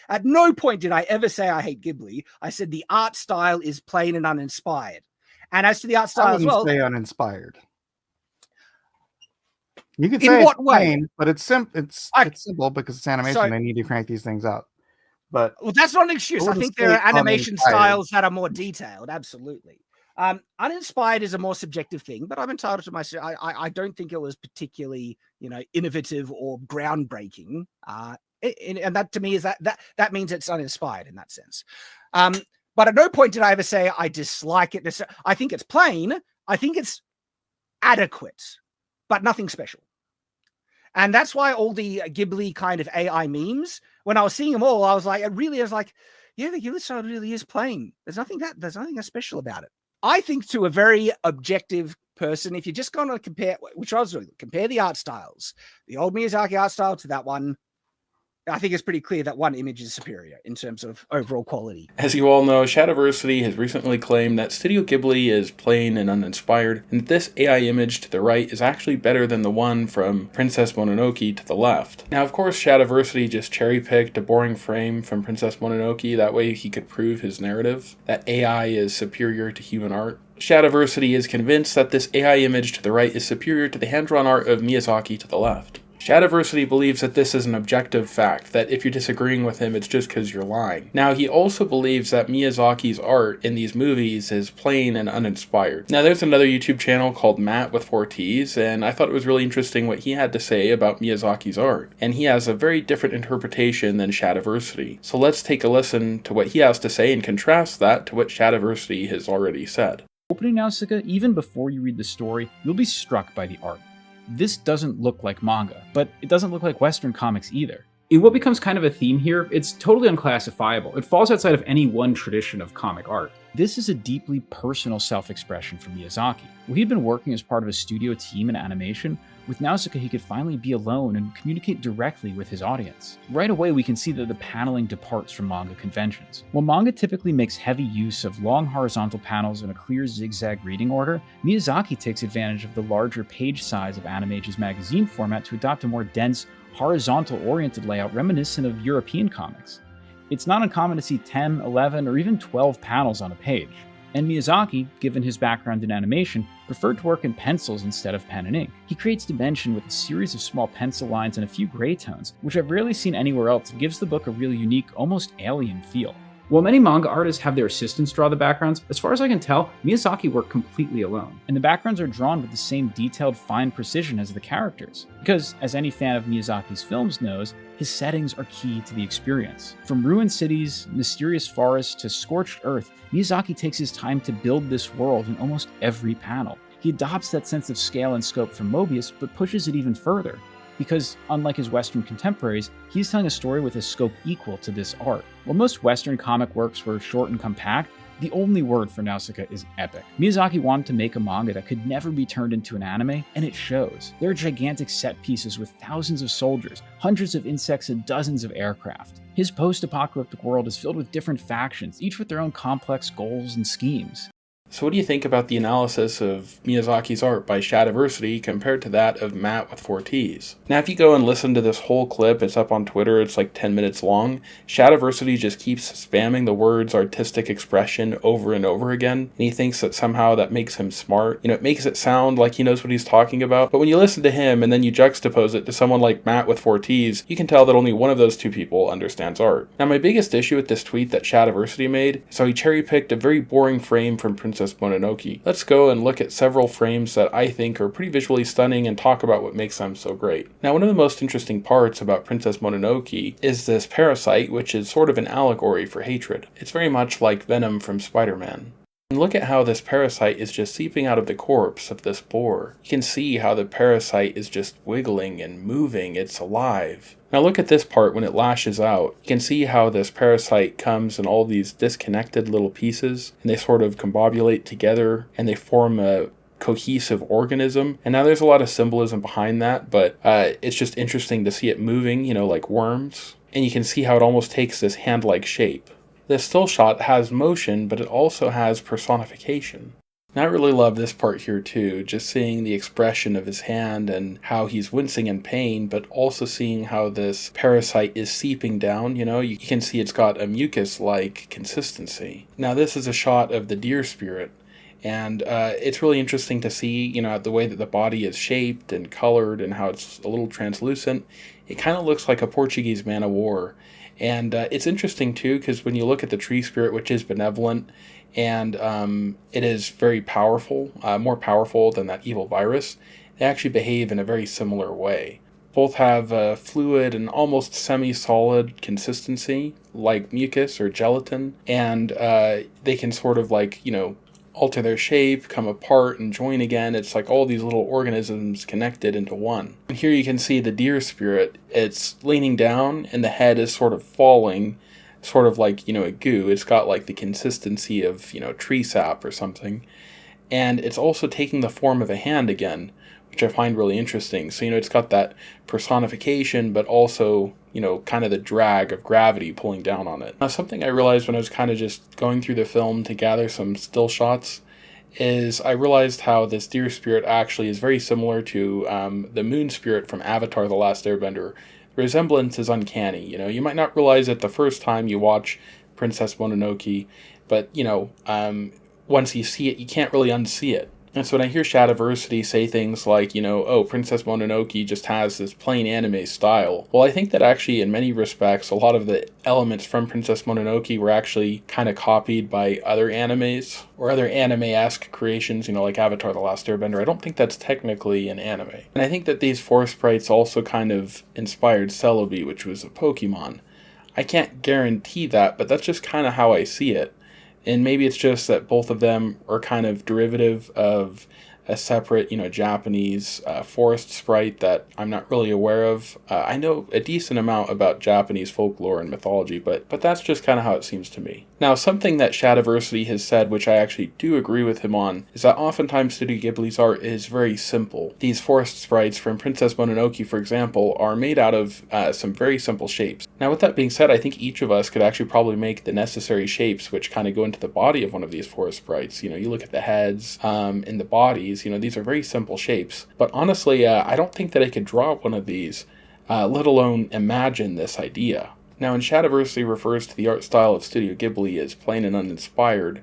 At no point did I ever say I hate Ghibli. I said the art style is plain and uninspired. And as to the art style as well, say uninspired. You could in say what it's way? plain, but it's simple because it's animation. So- they need to crank these things out. But Well, that's not an excuse. I think there are animation uninspired. styles that are more detailed. Absolutely. Uninspired is a more subjective thing, but I'm entitled to my. I don't think it was particularly, innovative or groundbreaking. And that to me is that means it's uninspired in that sense. But at no point did I ever say I dislike it. I think it's plain. I think it's adequate, but nothing special. And that's why all the Ghibli kind of AI memes, when I was seeing them all, I was like, yeah, the Ghibli style really is plain. There's nothing that special about it. I think to a very objective person, if you're just going to compare, which I was doing, compare the art styles, the old Miyazaki art style to that one, I think it's pretty clear that one image is superior in terms of overall quality. As you all know, Shadiversity has recently claimed that Studio Ghibli is plain and uninspired, and that this AI image to the right is actually better than the one from Princess Mononoke to the left. Now, of course, Shadiversity just cherry-picked a boring frame from Princess Mononoke, that way he could prove his narrative, that AI is superior to human art. Shadiversity is convinced that this AI image to the right is superior to the hand-drawn art of Miyazaki to the left. Shadiversity believes that this is an objective fact, that if you're disagreeing with him, it's just because you're lying. Now, he also believes that Miyazaki's art in these movies is plain and uninspired. Now, there's another YouTube channel called Matt with 4 T's, and I thought it was really interesting what he had to say about Miyazaki's art. And he has a very different interpretation than Shadiversity. So let's take a listen to what he has to say and contrast that to what Shadiversity has already said. Opening Nausicaa, even before you read the story, you'll be struck by the art. This doesn't look like manga, but it doesn't look like Western comics either. In what becomes kind of a theme here, it's totally unclassifiable. It falls outside of any one tradition of comic art. This is a deeply personal self-expression from Miyazaki. While he'd been working as part of a studio team in animation, with Nausicaa he could finally be alone and communicate directly with his audience. Right away we can see that the paneling departs from manga conventions. While manga typically makes heavy use of long horizontal panels in a clear zigzag reading order, Miyazaki takes advantage of the larger page size of Animage's magazine format to adopt a more dense, horizontal-oriented layout reminiscent of European comics. It's not uncommon to see 10, 11, or even 12 panels on a page. And Miyazaki, given his background in animation, preferred to work in pencils instead of pen and ink. He creates dimension with a series of small pencil lines and a few gray tones, which I've rarely seen anywhere else and gives the book a really unique, almost alien feel. While many manga artists have their assistants draw the backgrounds, as far as I can tell, Miyazaki worked completely alone, and the backgrounds are drawn with the same detailed, fine precision as the characters. Because, as any fan of Miyazaki's films knows, his settings are key to the experience. From ruined cities, mysterious forests, to scorched earth, Miyazaki takes his time to build this world in almost every panel. He adopts that sense of scale and scope from Moebius, but pushes it even further. Because, unlike his Western contemporaries, he's telling a story with a scope equal to this art. While most Western comic works were short and compact, the only word for Nausicaa is epic. Miyazaki wanted to make a manga that could never be turned into an anime, and it shows. There are gigantic set pieces with thousands of soldiers, hundreds of insects, and dozens of aircraft. His post-apocalyptic world is filled with different factions, each with their own complex goals and schemes. So what do you think about the analysis of Miyazaki's art by Shadiversity compared to that of Matt with 4 T's? Now if you go and listen to this whole clip, it's up on Twitter, it's like 10 minutes long, Shadiversity just keeps spamming the words artistic expression over and over again, and he thinks that somehow that makes him smart. It makes it sound like he knows what he's talking about, but when you listen to him and then you juxtapose it to someone like Matt with 4 T's, you can tell that only one of those two people understands art. Now my biggest issue with this tweet that Shadiversity made is how he cherry-picked a very boring frame from Princess Mononoke. Let's go and look at several frames that I think are pretty visually stunning and talk about what makes them so great. Now, one of the most interesting parts about Princess Mononoke is this parasite, which is sort of an allegory for hatred. It's very much like Venom from Spider-Man. And look at how this parasite is just seeping out of the corpse of this boar. You can see how the parasite is just wiggling and moving, it's alive. Now look at this part when it lashes out. You can see how this parasite comes in all these disconnected little pieces, and they sort of combobulate together, and they form a cohesive organism. And now there's a lot of symbolism behind that, but it's just interesting to see it moving, like worms. And you can see how it almost takes this hand-like shape. This still shot has motion, but it also has personification. And I really love this part here too, just seeing the expression of his hand and how he's wincing in pain, but also seeing how this parasite is seeping down. You can see it's got a mucus-like consistency. Now this is a shot of the deer spirit, and it's really interesting to see, the way that the body is shaped and colored and how it's a little translucent. It kind of looks like a Portuguese man of war. And it's interesting too, because when you look at the tree spirit, which is benevolent, and it is very powerful, more powerful than that evil virus, they actually behave in a very similar way. Both have a fluid and almost semi-solid consistency, like mucus or gelatin, and they can sort of alter their shape, come apart, and join again. It's like all these little organisms connected into one. And here you can see the deer spirit. It's leaning down, and the head is sort of falling, sort of like, a goo. It's got like the consistency of, tree sap or something. And it's also taking the form of a hand again, which I find really interesting. So, it's got that personification, but also, kind of the drag of gravity pulling down on it. Now, something I realized when I was kind of just going through the film to gather some still shots is I realized how this deer spirit actually is very similar to the moon spirit from Avatar: The Last Airbender. The resemblance is uncanny. You might not realize it the first time you watch Princess Mononoke, but, once you see it, you can't really unsee it. And so when I hear Shadiversity say things like, oh, Princess Mononoke just has this plain anime style, well, I think that actually in many respects, a lot of the elements from Princess Mononoke were actually kind of copied by other animes or other anime-esque creations, like Avatar: The Last Airbender. I don't think that's technically an anime. And I think that these forest sprites also kind of inspired Celebi, which was a Pokemon. I can't guarantee that, but that's just kind of how I see it. And maybe it's just that both of them are kind of derivative of a separate, Japanese forest sprite that I'm not really aware of. I know a decent amount about Japanese folklore and mythology, but that's just kind of how it seems to me. Now, something that Shadiversity has said, which I actually do agree with him on, is that oftentimes Studio Ghibli's art is very simple. These forest sprites from Princess Mononoke, for example, are made out of some very simple shapes. Now, with that being said, I think each of us could actually probably make the necessary shapes which kind of go into the body of one of these forest sprites. You look at the heads and the bodies, these are very simple shapes. But honestly, I don't think that I could draw one of these, let alone imagine this idea. Now, when Shadiversity refers to the art style of Studio Ghibli as plain and uninspired,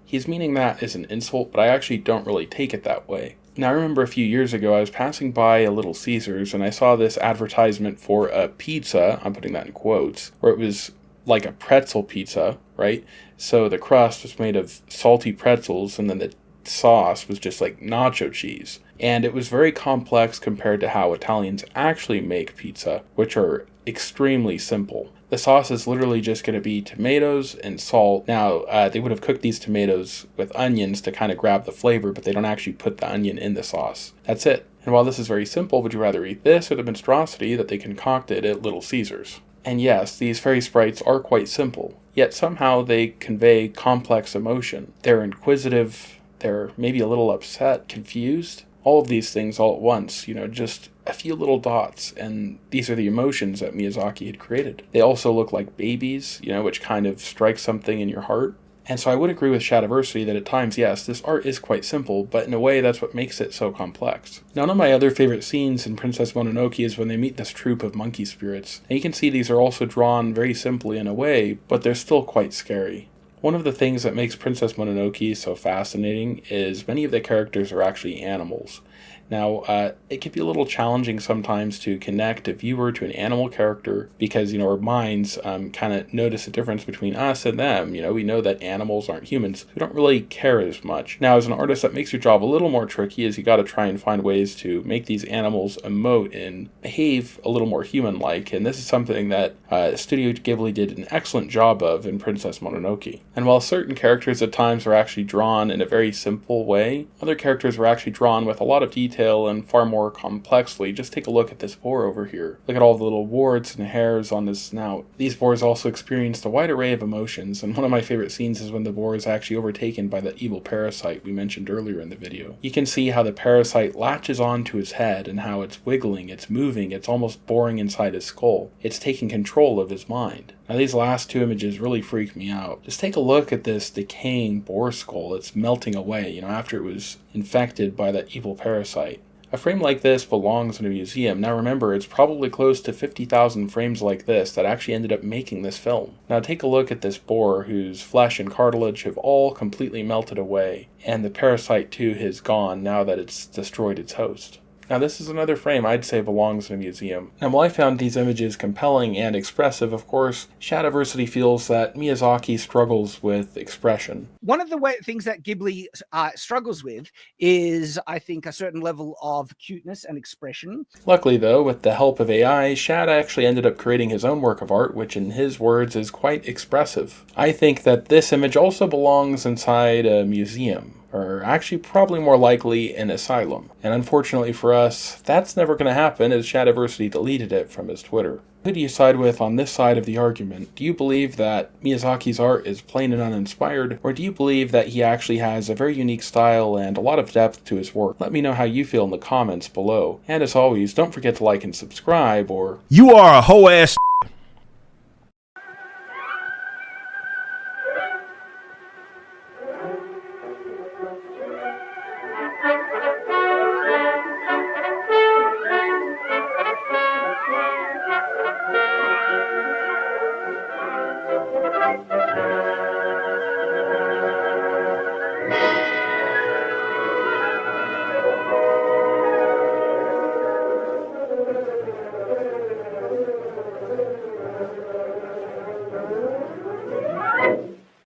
he's meaning that as an insult, but I actually don't really take it that way. Now, I remember a few years ago, I was passing by a Little Caesars, and I saw this advertisement for a pizza, I'm putting that in quotes, where it was like a pretzel pizza, right? So the crust was made of salty pretzels, and then the sauce was just like nacho cheese. And it was very complex compared to how Italians actually make pizza, which are extremely simple. The sauce is literally just going to be tomatoes and salt. Now, they would have cooked these tomatoes with onions to kind of grab the flavor, but they don't actually put the onion in the sauce. That's it. And while this is very simple, would you rather eat this or the monstrosity that they concocted at Little Caesars? And yes, these fairy sprites are quite simple, yet somehow they convey complex emotion. They're inquisitive, they're maybe a little upset, confused. All of these things all at once, just a few little dots, and these are the emotions that Miyazaki had created. They also look like babies, which kind of strikes something in your heart. And so I would agree with Shadiversity that at times, yes, this art is quite simple, but in a way that's what makes it so complex. Now, one of my other favorite scenes in Princess Mononoke is when they meet this troupe of monkey spirits. And you can see these are also drawn very simply in a way, but they're still quite scary. One of the things that makes Princess Mononoke so fascinating is many of the characters are actually animals. Now, it can be a little challenging sometimes to connect a viewer to an animal character because, our minds kind of notice a difference between us and them. We know that animals aren't humans. We don't really care as much. Now, as an artist, that makes your job a little more tricky as you got to try and find ways to make these animals emote and behave a little more human-like. And this is something that Studio Ghibli did an excellent job of in Princess Mononoke. And while certain characters at times are actually drawn in a very simple way, other characters were actually drawn with a lot of detail detail and far more complexly. Just take a look at this boar over here. Look at all the little warts and hairs on his snout. These boars also experienced a wide array of emotions, and one of my favorite scenes is when the boar is actually overtaken by that evil parasite we mentioned earlier in the video. You can see how the parasite latches onto his head and how it's wiggling, it's moving, it's almost boring inside his skull. It's taking control of his mind. Now these last two images really freaked me out. Just take a look at this decaying boar skull. It's melting away, after it was infected by that evil parasite. A frame like this belongs in a museum. Now remember, it's probably close to 50,000 frames like this that actually ended up making this film. Now take a look at this boar whose flesh and cartilage have all completely melted away, and the parasite too has gone now that it's destroyed its host. Now this is another frame I'd say belongs in a museum. Now while I found these images compelling and expressive, of course, Shadiversity feels that Miyazaki struggles with expression. One of the things that Ghibli struggles with is, I think, a certain level of cuteness and expression. Luckily though, with the help of AI, Shad actually ended up creating his own work of art, which in his words is quite expressive. I think that this image also belongs inside a museum, or actually probably more likely an asylum. And unfortunately for us, that's never going to happen as Shadiversity deleted it from his Twitter. Who do you side with on this side of the argument? Do you believe that Miyazaki's art is plain and uninspired, or do you believe that he actually has a very unique style and a lot of depth to his work? Let me know how you feel in the comments below. And as always, don't forget to like and subscribe, or you are a hoe ass